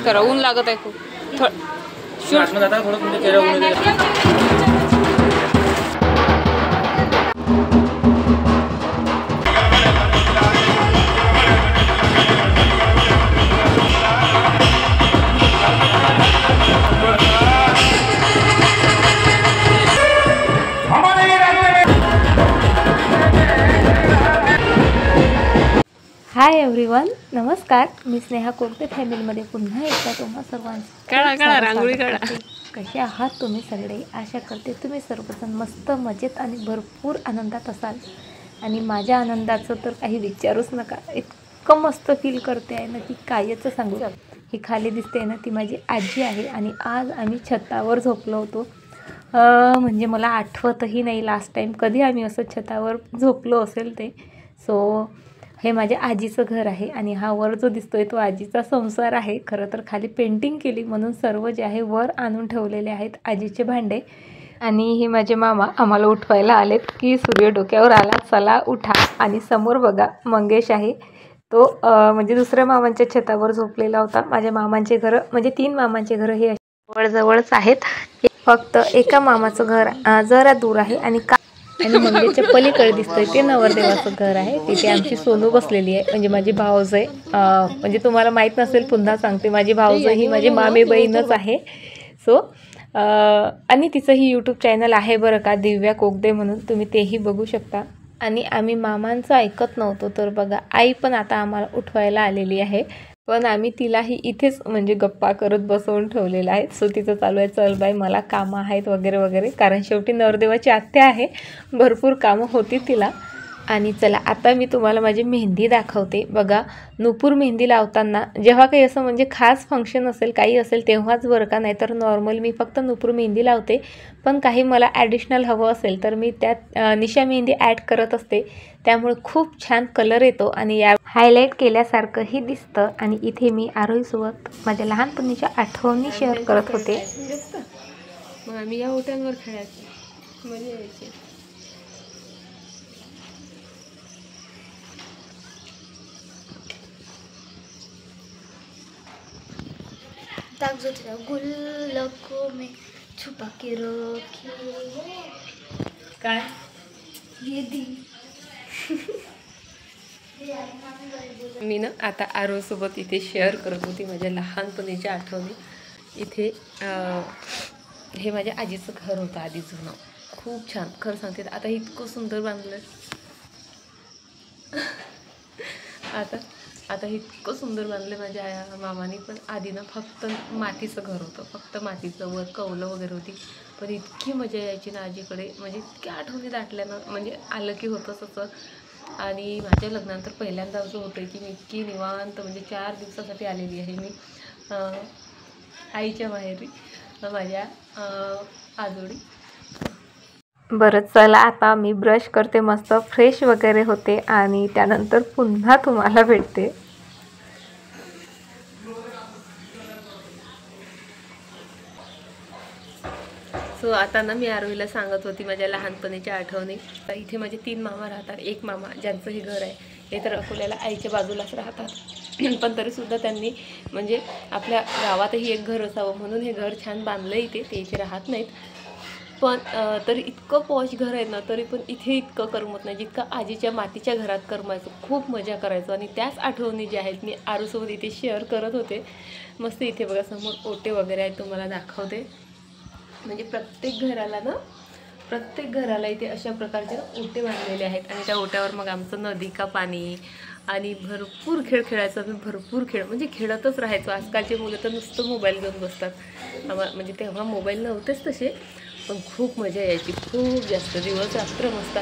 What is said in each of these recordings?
आतमध्येच करा, ऊन लागत आहे खूप. हाय एव्हरीवन, नमस्कार. मी स्नेहा कोकते फॅमिलीमध्ये पुन्हा एकदा तुम्हा सर्वांचं रांगोळी काढा. कसे आहात तुम्ही सगळे? आशा करते तुम्ही सर्वजण मस्त मजेत आणि भरपूर आनंदात असाल. आणि माझ्या आनंदाचं तर काही विचारूच नका. इतकं मस्त फील करते आहे ना की कायचं सांगू. ही खाली दिसते ना ती माझी आजी आहे. आणि आज आम्ही छतावर झोपलो होतो. म्हणजे मला आठवतही नाही लास्ट टाईम कधी आम्ही असं छतावर झोपलो असेल ते. सो हे माझ्या आजीचं घर आहे आणि हा वर जो दिसतोय तो आजीचा संसार आहे. खरं तर खाली पेंटिंग केली म्हणून सर्व जे आहे वर आणून ठेवलेले आहेत आजीचे भांडे. आणि हे माझे मामा आम्हाला उठवायला आलेत की सूर्य डोक्यावर आला, चला उठा. आणि समोर बघा मंगेश आहे, तो म्हणजे दुसऱ्या मामांच्या छतावर झोपलेला होता. माझ्या मामांचे घरं म्हणजे 3 मामांचे घरं हे जवळजवळच आहेत. फक्त एका मामाचं घर जरा दूर आहे. आणि मंगेशच्या पलीकडे दिसतंय ते नवरदेवाचं घर आहे. तिथे आमची सोनू बसलेली आहे, म्हणजे माझी भाऊज आहे. म्हणजे तुम्हाला माहीत नसेल पुन्हा सांगते, माझी भाऊज ही माझी मामी बहीणच आहे. सो आणि तिचंही यूट्यूब चॅनल आहे बरं का, दिव्या कोकदे म्हणून, तुम्ही तेही बघू शकता. आणि आम्ही मामांचं ऐकत नव्हतो, तर बघा आई पण आता आम्हाला उठवायला आलेली आहे. पण आम्ही तिलाही इथेच म्हणजे गप्पा करत बसवून ठेवलेला आहे. सो तिचं चालू आहे, चल बाई मला कामं आहेत वगैरे वगैरे, कारण शेवटी नवरदेवाची आत्या आहे, भरपूर कामं होती तिला. आणि चला आता मी तुम्हाला माझी मेहंदी दाखवते. बघा, नुपूर मेहंदी लावताना जेव्हा काही असं म्हणजे खास फंक्शन असेल काही असेल तेव्हाच बरं का, नाहीतर नॉर्मल मी फक्त नुपूर मेहंदी लावते. पण काही मला ॲडिशनल हवं असेल तर मी त्यात निशा मेहंदी ॲड करत असते. त्यामुळे खूप छान कलर येतो आणि या हायलाईट केल्यासारखंही दिसतं. आणि इथे मी आरोहीसोबत माझ्या लहानपणीच्या आठवणी शेअर करत होते. मग आम्ही या ओट्यांवर खेळायचो, मजा यायची. गुल्लकों में छुपा के रखी काय मी ना आता आरोसोबत इथे शेअर करत होती माझ्या लहानपणीच्या आठवणी. इथे हे माझ्या आजीचं घर होतं आधी जुनं, खूप छान. खरं सांगते आता इतकं सुंदर बांधलं आता इतकं सुंदर बांधलं माझ्या मामाने. पण आधी ना फक्त मातीचं घर होतं, फक्त मातीचं, वर कौलं वगैरे होती. पण इतकी मजा यायची ना आजीकडे, म्हणजे इतक्या आठवणी दाटल्यानं म्हणजे आलं की होतंच असं. आणि माझ्या लग्नानंतर पहिल्यांदा असं होतं की मी इतकी निवांत म्हणजे 4 दिवसासाठी आलेली आहे मी आईच्या माहेरी माझ्या आजोळी. बरं चला आता मी ब्रश करते, मस्त फ्रेश वगैरे होते आणि त्यानंतर पुन्हा तुम्हाला भेटते. सो आता ना मी आरोहीला सांगत होती माझ्या लहानपणीच्या आठवणी. तर इथे माझे 3 मामा राहतात. एक मामा ज्यांचं हे घर आहे हे तर अकोल्याला आईच्या बाजूलाच राहतात. पण तरीसुद्धा त्यांनी म्हणजे आपल्या गावातही एक घर असावं म्हणून हे घर छान बांधलं. इथे ते इथे राहत नाहीत, पण तरी इतकं पॉश घर आहे ना, तरी पण इथे इतकं करमत नाही जितकं आजीच्या मातीच्या घरात करमायचं. खूप मजा करायचो आणि त्याच आठवणी ज्या आहेत मी आरूसोबत इथे शेअर करत होते. मस्त इथे बघा समोर ओटे वगैरे आहेत, तुम्हाला दाखवते. म्हणजे प्रत्येक घराला इथे अशा प्रकारचे ओटे बांधलेले आहेत. आणि त्या ओट्यावर मग आमचं नदी का पाणी आणि भरपूर खेळ खेळायचो आम्ही. भरपूर खेळ म्हणजे खेळतच राहायचो. आजकालचे मुलं तर नुसतं मोबाईल घेऊन बसतात. म्हणजे तेव्हा मोबाईल नव्हतेच तसे, पण खूप मजा यायची, खूप जास्त. दिवस रात्र मस्त.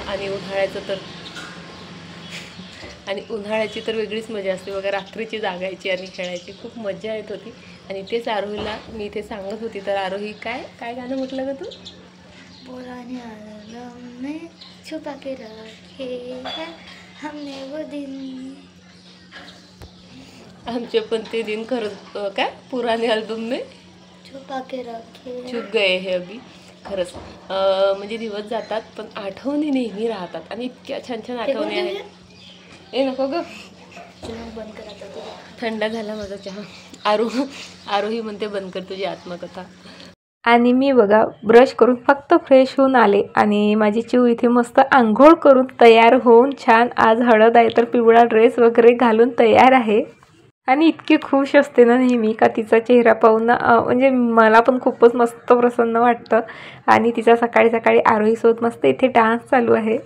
आणि उन्हाळ्याची तर वेगळीच मजा असते बघा. रात्रीची जागायची आणि खेळायची, खूप मजा येत होती. आणि तेच आरोहीला मी इथे सांगत होती. तर आरोही काय गाणं म्हटलं का तू? पुराने आलम में छुपा के रखे हैं हमने वो दिन. आमचे पण ते दिन खरंच काय पुराने अल्बम में छुपा के रखे छुप गए हे अभी. खरंच म्हणजे दिवस जातात पण आठवणी नेहमी राहतात. आणि इतक्या छान छान आठवणी आहेत. ए नको ग, चहा बंद करायचा तुझा. थंड झाला माझा चहा. आरोही म्हणते बंद कर तुझी आत्मकथा. आणि मी बघा ब्रश करून फक्त फ्रेश होऊन आले आणि माझी चिऊ इथे मस्त आंघोळ करून तयार होऊन छान, आज हळद आहे तर पिवळा ड्रेस वगैरे घालून तयार आहे. आणि इतकी खुश असते ना नेहमी का तिचा चेहरा पाहून ना म्हणजे मला पण खूपच मस्त प्रसन्न वाटतं. आणि तिचा सकाळी सकाळी आरोहीसोबत मस्त इथे डान्स चालू आहे.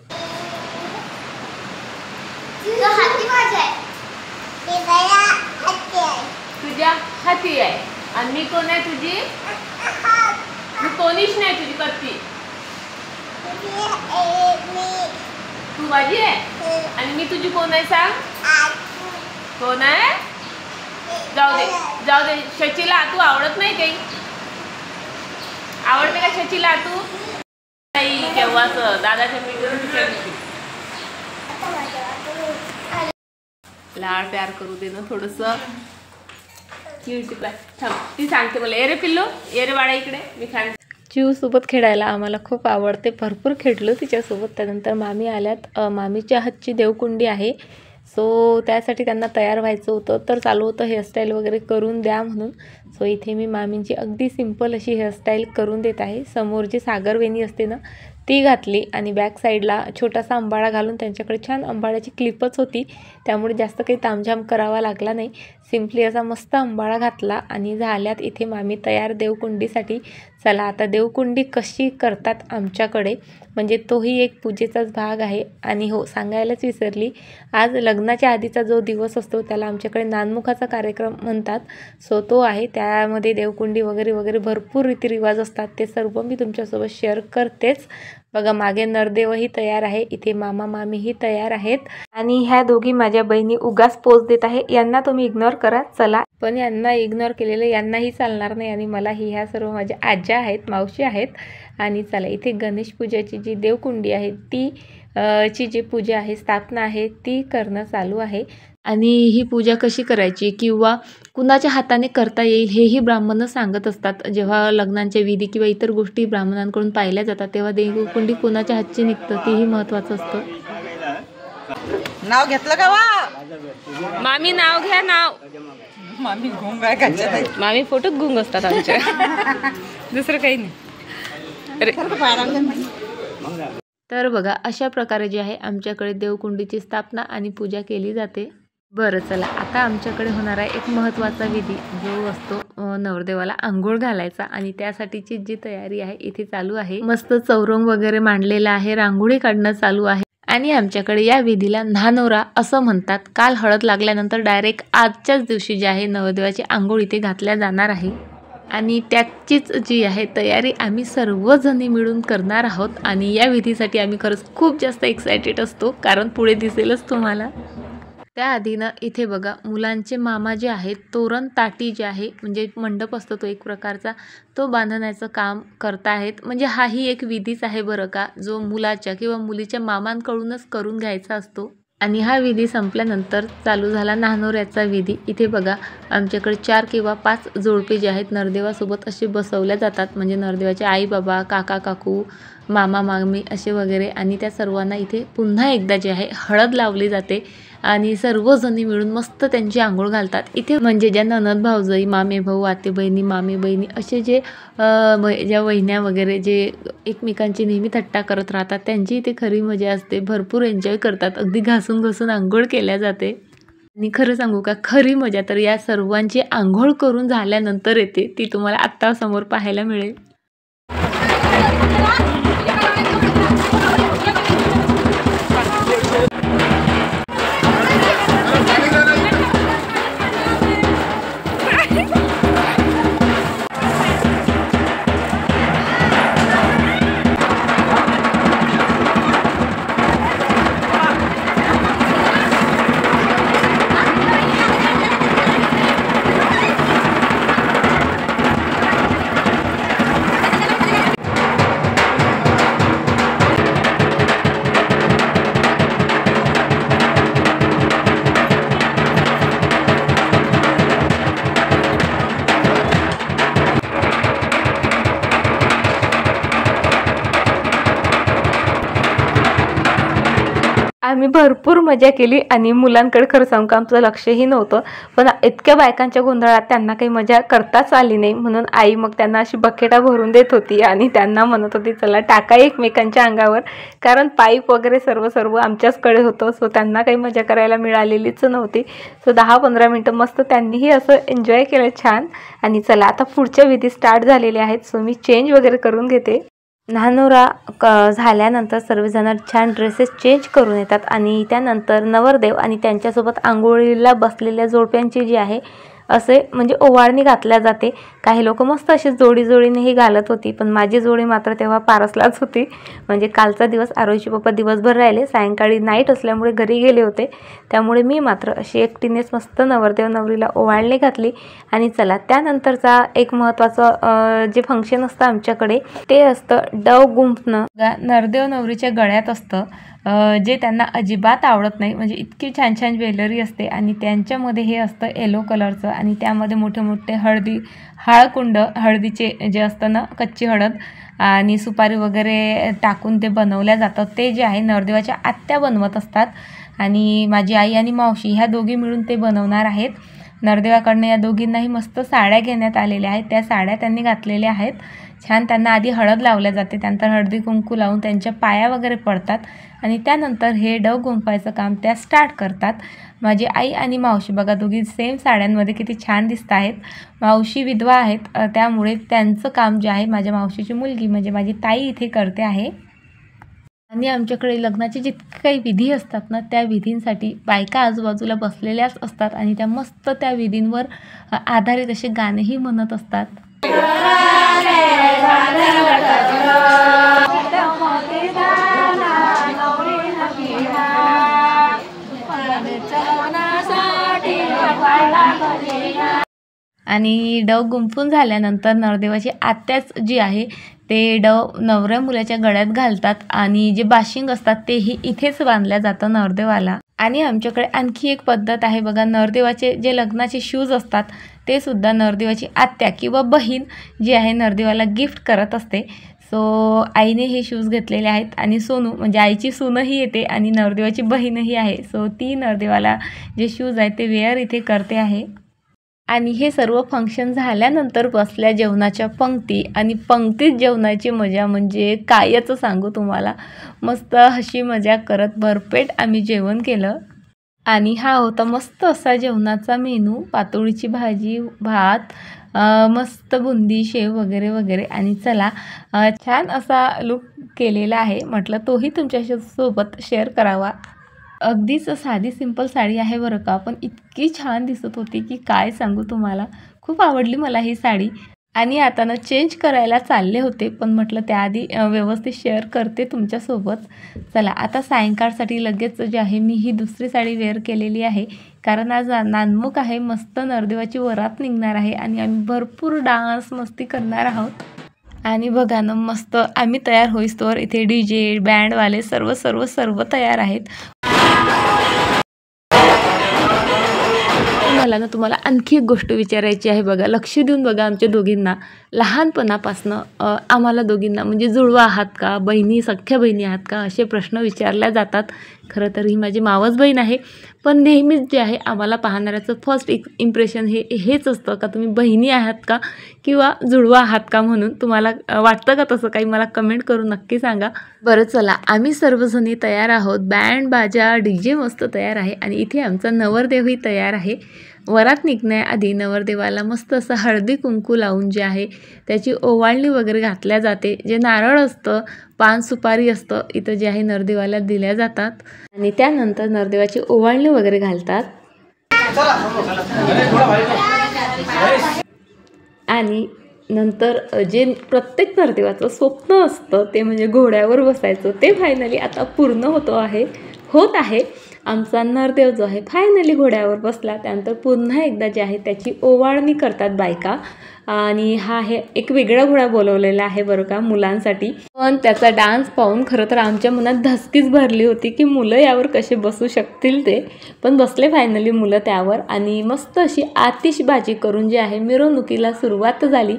तुझ्या हाती आहे आणि मी कोण आहे तुझी? मी कोणीच नाही तुझी कत्ती. तू माझी आहे आणि मी तुझी कोण आहे सांग? कोण आहे? जाऊ दे. शचीला आतू आवडत नाही काही? आवडते का शचीला आतू? नाही केव्हाच दादाच्या लाड प्यार करू दे ना थोडंसं. ती सांगते मला ए रे पिल्लू, ए रे बाळा इकडे, मी सांगते. चिऊसोबत खेळायला आम्हाला खूप आवडते. भरपूर खेळलो तिच्यासोबत. त्यानंतर मामी आल्यात. मामीच्या हातची देवकुंडी आहे. सो त्यासाठी त्यांना तयार व्हायचं होतं, तर चालू होतं हेअरस्टाईल वगैरे करून द्या म्हणून. सो इथे मी मामींची अगदी सिंपल अशी हेअरस्टाईल करून देत आहे. समोर जी सागरवेणी असते ना ती घातली आणि बॅक साईडला छोटासा अंबाडा घालून, त्यांच्याकडे छान अंबाड्याची क्लिपच होती त्यामुळे जास्त काही तामझाम करावा लागला नाही. सिम्पली असा मस्त अंबाडा घातला आणि झाल्यात इथे मामी तयार देवकुंडीसाठी. चला आता देवकुंडी कशी करतात आमच्याकडे, म्हणजे तोही एक पूजेचाच भाग आहे. आणि हो सांगायलाच विसरली, आज लग्नाच्या आधीचा जो दिवस असतो त्याला आमच्याकडे नानमुखाचा कार्यक्रम म्हणतात. सो तो आहे, त्यामध्ये देवकुंडी वगैरे वगैरे भरपूर रीतिरिवाज असतात. ते सर्व मी तुमच्यासोबत शेअर करतेच. बघा मागे नरदेवही तयार आहे, इथे मामा मामीही तयार आहेत. आणि ह्या दोघी माझ्या बहिणी उगाच पोज देत आहे. यांना तुम्ही इग्नोर करा चला. पण यांना इग्नोर केलेलं यांनाही चालणार नाही आणि मलाही. ह्या सर्व माझ्या आज्या आहेत, मावशी आहेत. आणि चला इथे गणेश पूजाची जी देवकुंडी आहे ती ची जी पूजा आहे, स्थापना आहे, ती करणं चालू आहे. आणि ही पूजा कशी करायची किंवा कुणाच्या हाताने करता येईल हेही ब्राह्मण सांगत असतात. जेव्हा लग्नांच्या विधी किंवा इतर गोष्टी ब्राह्मणांकडून पाहिल्या जातात तेव्हा देवकुंडी कुणाच्या हातची निघतं तेही महत्त्वाचं असतं. नाव घेतलं का वा? मामी नाव घ्या. नाव मामी गुंग आहे का? मामी फोटोत गुंग असतात आमच्या. दुसरं काही नाही. तर बघा अशा प्रकारे जे आहे आमच्याकडे देवकुंडीची स्थापना आणि पूजा केली जाते. बरं चला आता आमच्याकडे होणार आहे एक महत्त्वाचा विधी जो असतो नवरदेवाला आंघोळ घालायचा. आणि त्यासाठीची जी तयारी आहे इथे चालू आहे. मस्त चौरंग वगैरे मांडलेला आहे, रांगोळी काढणं चालू आहे. आणि आमच्याकडे या विधीला न्हानवरा असं म्हणतात. काल हळद लागल्यानंतर डायरेक्ट आजच्याच दिवशी जे आहे नवरदेवाची आंघोळ इथे घातल्या जाणार आहे. आणि त्याचीच जी आहे तयारी आम्ही सर्वजणी मिळून करणार आहोत. आणि या विधीसाठी आम्ही खरंच खूप जास्त एक्सायटेड असतो, कारण पुढे दिसेलच तुम्हाला. त्याआधी ना इथे बघा मुलांचे मामा जे आहेत तोरण ताटी जे आहे म्हणजे मंडप असतो तो एक प्रकारचा, तो बांधण्याचं काम करताहेत. म्हणजे हाही एक विधीच आहे बरं का, जो मुलाच्या किंवा मुलीच्या मामांकडूनच करून घ्यायचा असतो. आणि हा विधी संपल्यानंतर चालू झाला न्हानोऱ्याचा विधी. इथे बघा आमच्याकडे 4 किंवा 5 जोडपे जे आहेत नरदेवासोबत असे बसवल्या जातात. म्हणजे नरदेवाचे आई बाबा, काका काकू, मामा मामी असे वगैरे. आणि त्या सर्वांना इथे पुन्हा एकदा जे आहे हळद लावली जाते आणि सर्वजणी मिळून मस्त त्यांची आंघोळ घालतात. इथे म्हणजे ज्या ननद भाऊजाई, मामे भाऊ, आते बहिणी, मामे बहिणी असे जे ज्या वहिन्या वगैरे जे एकमेकांची नेहमी थट्टा करत राहतात त्यांची इथे खरी मजा असते. भरपूर एन्जॉय करतात. अगदी घासून घासून आंघोळ केल्या जाते. आणि खरं सांगू का, खरी मजा तर या सर्वांची आंघोळ करून झाल्यानंतर येते. ती तुम्हाला आत्ता समोर पाहायला मिळेल. आम्ही भरपूर मजा केली आणि मुलांकडे खरं सांगू का आमचं लक्षही नव्हतं, पण इतक्या बायकांच्या गोंधळात त्यांना काही मजा करताच आली नाही. म्हणून आई मग त्यांना अशी बकेटा भरून देत होती आणि त्यांना म्हणत होती चला टाका एकमेकांच्या अंगावर, कारण पाईप वगैरे सर्व आमच्याचकडे होतं. सो त्यांना काही मजा करायला मिळालेलीच नव्हती. सो 10-15 मिनटं मस्त त्यांनीही असं एन्जॉय केलं छान. आणि चला आता पुढच्या विधी स्टार्ट झालेल्या आहेत. सो मी चेंज वगैरे करून घेते. नाहनोरा झाल्यानंतर सर्वजण छान ड्रेसेस चेंज करून येतात आणि त्यानंतर नवरदेव आणि त्यांच्यासोबत आंघोळीला बसलेल्या जोडप्यांची जी आहे असे म्हणजे ओवाळणी घातल्या जाते. काही लोक मस्त अशी जोडीनेही घालत होती, पण माझी जोडी मात्र तेव्हा पारसलाच होती. म्हणजे कालचा दिवस आरोहीचे पप्पा दिवसभर राहिले, सायंकाळी नाईट असल्यामुळे घरी गेले होते, त्यामुळे मी मात्र अशी एकटीनेच मस्त नवरदेव नवरीला ओवाळणी घातली. आणि चला त्यानंतरचा एक महत्त्वाचं जे फंक्शन असतं आमच्याकडे ते असतं डव गुंफणं. नवरदेव नवरीच्या गळ्यात असतं जे त्यांना अजिबात आवडत नाही. म्हणजे इतकी छान छान ज्वेलरी असते आणि त्यांच्यामध्ये हे असतं येलो कलरचं आणि त्यामध्ये मोठे मोठे हळकुंड हळदीचे जे असतं ना कच्ची हळद आणि सुपारी वगैरे टाकून ते बनवल्या जातं. ते जे आहे नवरदेवाच्या आत्या बनवत असतात आणि माझी आई आणि मावशी ह्या दोघी मिळून ते बनवणार आहेत. नवरदेवाकडनं या दोघींनाही मस्त साड्या घेण्यात आलेल्या आहेत. त्या साड्या त्यांनी घातलेल्या आहेत. छान त्यांना आधी हळद लावल्या जाते, त्यानंतर हळदी कुंकू लावून त्यांच्या पाया वगैरे पडतात आणि त्यानंतर हे डव गुंफायचं काम त्या स्टार्ट करतात. माझी आई आणि मावशी बघा दोघी सेम साड्यांमध्ये किती छान दिसत आहेत. मावशी विधवा आहेत, त्यामुळे त्यांचं काम जे आहे माझ्या मावशीची मुलगी म्हणजे माझी ताई इथे करते आहे. आणि आमच्याकडे लग्नाचे जितके काही विधी असतात ना त्या विधींसाठी बायका आजूबाजूला बसलेल्याच असतात आणि त्या मस्त त्या विधींवर आधारित असे गाणेही म्हणत असतात. आणि डव गुंफून झाल्यानंतर नवरदेवाची आत्याच जी आहे ते डव नवऱ्या मुलाच्या गळ्यात घालतात आणि जे बाशिंग असतात तेही इथेच बांधल्या जातं नवरदेवाला. आणि आमच्याकडे आणखी एक पद्धत आहे बघा, नवरदेवाचे जे लग्नाचे शूज असतात ते सुद्धा नवरदेवाची आत्या किंवा बहीण जी आहे नवरदेवाला गिफ्ट करत असते. सो आईने हे शूज घेतलेले आहेत आणि सोनू म्हणजे आईची सूनही येते आणि नवरदेवाची बहीणही आहे. सो ती नवरदेवाला जे शूज आहेत ते वेअर इथे करते आहे. आणि हे सर्व फंक्शन झाल्यानंतर बसल्या जेवणाच्या पंक्ती आणि पंक्तीत जेवणाची मजा म्हणजे कायच सांगू तुम्हाला. मस्त हशी मजा करत भरपेट आम्ही जेवण केलं आणि हा होता मस्त असा जेवणाचा मेनू. पातोळीची भाजी, भात, मस्त बुंदी, शेव वगैरे वगैरे. आणि चला छान असा लुक केलेला आहे, म्हटलं तोही तुमच्यासोबत शेअर करावा. अगदीच साधी सिंपल साडी आहे बरं का, पण इतकी छान दिसत होती की काय सांगू तुम्हाला. खूप आवडली मला ही साडी. आणि आता ना चेंज करायला चालले होते, पण म्हटलं त्याआधी व्यवस्थित शेअर करते तुमच्यासोबत. चला आता सायंकाळसाठी लगेच जे आहे मी ही दुसरी साडी वेअर केलेली आहे, कारण आज नानमुख आहे, मस्त नवरदेवाची वरात निघणार आहे आणि आम्ही भरपूर डान्स मस्ती करणार आहोत. आणि बघा ना मस्त आम्ही तयार होईस्तोवर इथे DJ बँडवाले सर्व तयार आहेत. मला ना तुम्हाला आणखी एक गोष्ट विचारायची आहे बघा, लक्ष देऊन बघा. आमच्या दोघींना लहानपणापासनं आम्हाला दोघींना म्हणजे जुळवा आहात का, बहिणी, सख्ख्या बहिणी आहात का, असे प्रश्न विचारले जातात. खरं तर ही माझी मावस बहीण आहे, पण नेहमीच जे आहे आम्हाला पाहणाऱ्याचं फर्स्ट इम्प्रेशन हेच असतं का तुम्ही बहिणी आहात का किंवा जुळवा आहात का. म्हणून तुम्हाला वाटतं का तसं काही, मला कमेंट करून नक्की सांगा. बरं चला आम्ही सर्वजणी तयार आहोत. बँड बाजा DJ मस्त तयार आहे आणि इथे आमचा नवरदेवही तयार आहे. वरात निघण्याआधी नवरदेवाला मस्त असं हळदी कुंकू लावून जे आहे त्याची ओवाळणी वगैरे घातल्या जाते. जे नारळ असतं, पान सुपारी असतं इथं जे आहे नवरदेवाला दिल्या जातात आणि त्यानंतर नवरदेवाची ओवाळणी वगैरे घालतात. आणि नंतर जे प्रत्येक नवरदेवाचं स्वप्न असतं ते म्हणजे घोड्यावर बसायचं, ते फायनली आता पूर्ण होत आहे. आमचा नवरदेव जो आहे फायनली घोड्यावर बसला. त्यानंतर पुन्हा एकदा जे आहे त्याची ओवाळणी करतात बायका आणि हा आहे एक वेगळा घोडा बोलवलेला आहे बरं का मुलांसाठी. पण त्याचा डान्स पाहून खरं तर आमच्या मनात धसकीच भरली होती की मुलं यावर कसे बसू शकतील ते. पण बसले फायनली मुलं त्यावर आणि मस्त अशी आतिषबाजी करून जे आहे मिरवणुकीला सुरुवात झाली.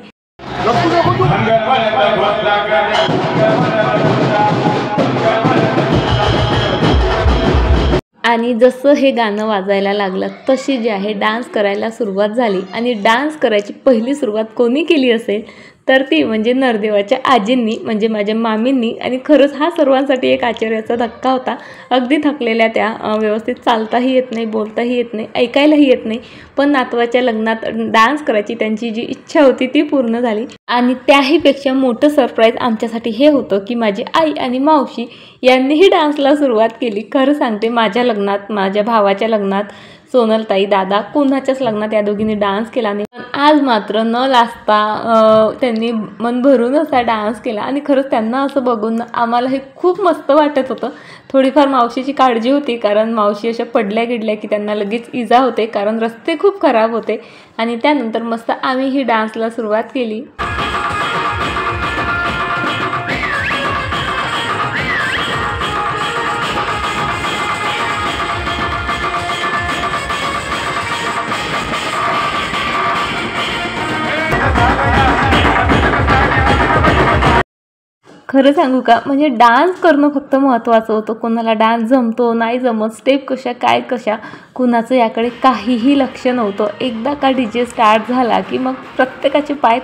आणि जसं हे गाणं वाजायला लागलं तशी जी आहे डान्स करायला सुरुवात झाली. आणि डान्स करायची पहिली सुरुवात कोणी केली असेल तर ती म्हणजे नरदेवाच्या आजींनी, म्हणजे माझ्या मामींनी. आणि खरंच हा सर्वांसाठी एक आश्चर्याचा धक्का होता. अगदी थकलेल्या त्या, व्यवस्थित चालताही येत नाही, बोलताही येत नाही, ऐकायलाही येत नाही, पण नातवाच्या लग्नात डान्स करायची त्यांची जी इच्छा होती ती पूर्ण झाली. आणि त्याहीपेक्षा मोठं सरप्राईज आमच्यासाठी हे होतं की माझी आई आणि मावशी यांनीही डान्सला सुरुवात केली. खरं सांगते, माझ्या लग्नात, माझ्या भावाच्या लग्नात, सोनलताई, दादा, कोणाच्याच लग्नात या दोघींनी डान्स केला नाही, पण आज मात्र न लाजता त्यांनी मन भरून असा डान्स केला. आणि खरंच त्यांना असं बघून आम्हाला हे खूप मस्त वाटत होतं. थोडीफार मावशीची काळजी होती, कारण मावशी अशा पडल्या गिडल्या की त्यांना लगेच इजा होते, कारण रस्ते खूप खराब होते. आणि त्यानंतर मस्त आम्ही ही डान्सला सुरुवात केली. खरं सांगू का, म्हणजे डान्स करणं फक्त महत्त्वाचं होतं. कोणाला डान्स जमतो नाही जमत, स्टेप कशा काय कशा, कुणाचं याकडे काहीही लक्ष नव्हतं. एकदा का DJ स्टार्ट झाला की मग प्रत्येकाचे पाय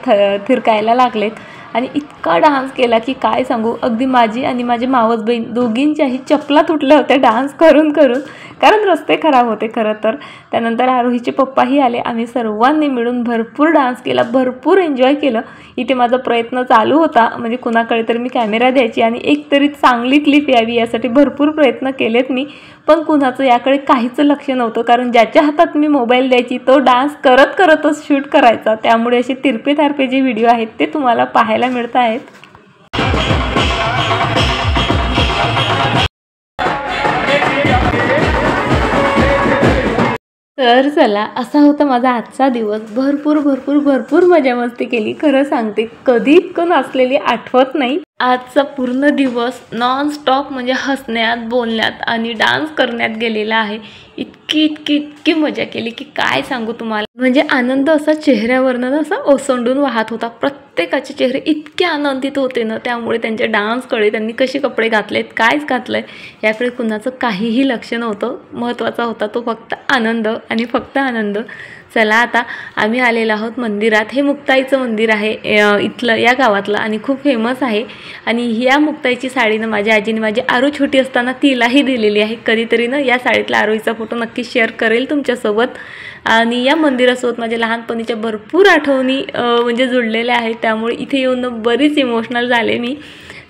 थिरकायला लागलेत. आणि इतका डान्स केला की काय सांगू. अगदी माझी आणि माझी मावस बहीण दोघींच्याही चपला तुटल्या होत्या डान्स करून करून, कारण रस्ते खराब होते खरं तर. त्यानंतर आरोहीचे पप्पाही आले. आम्ही सर्वांनी मिळून भरपूर डान्स केला, भरपूर एन्जॉय केलं. इथे माझा प्रयत्न चालू होता, म्हणजे कुणाकडे तरी मी कॅमेरा द्यायची आणि एक तरी चांगली क्लिप यावी यासाठी भरपूर प्रयत्न केलेत मी, पण कुणाचं याकडे काहीच लक्ष नव्हतं. कारण ज्याच्या हातात मी मोबाईल द्यायची तो डान्स करत करतच शूट करायचा. त्यामुळे असे तिरपे तारपे जे व्हिडिओ आहेत ते तुम्हाला पाहायला मिळत आहेत. तर चला, असा होता माझा आजचा दिवस. भरपूर मजा मस्ती केली. खरं सांगते, कधी इतकं नाचलेली आठवत नाही. आजचा पूर्ण दिवस नॉनस्टॉप म्हणजे हसण्यात, बोलण्यात आणि डान्स करण्यात गेलेला आहे. इतकी मजा केली की काय सांगू तुम्हाला. म्हणजे आनंद असा चेहऱ्यावरनं असा ओसंडून वाहत होता. प्रत्येकाचे चेहरे इतके आनंदित होते ना, त्यामुळे त्यांच्या डान्सकडे, त्यांनी कसे कपडे घातलेत, कायच घातलंय याकडे कुणाचं काहीही लक्ष नव्हतं. महत्त्वाचा होता तो फक्त आनंद आणि फक्त आनंद. चला, आता आम्ही आलेलो आहोत मंदिरात. हे मुक्ताईचं मंदिर आहे इथलं, या गावातलं, आणि खूप फेमस आहे. आणि ह्या मुक्ताईची साडी ना माझ्या आजीने माझी आरू छोटी असताना तिलाही दिलेली आहे. कधीतरी ना या साडीतला आरूचा फोटो नक्की शेअर करेल तुमच्यासोबत. आणि या मंदिरासोबत माझ्या लहानपणीच्या भरपूर आठवणी म्हणजे जुळलेल्या आहेत. त्यामुळे इथे येऊन बरीच इमोशनल झाले मी.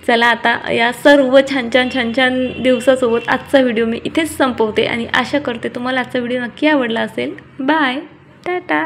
चला, आता या सर्व छान दिवसासोबत आजचा व्हिडिओ मी इथेच संपवते आणि आशा करते तुम्हाला आजचा व्हिडिओ नक्की आवडला असेल. बाय, टाटा.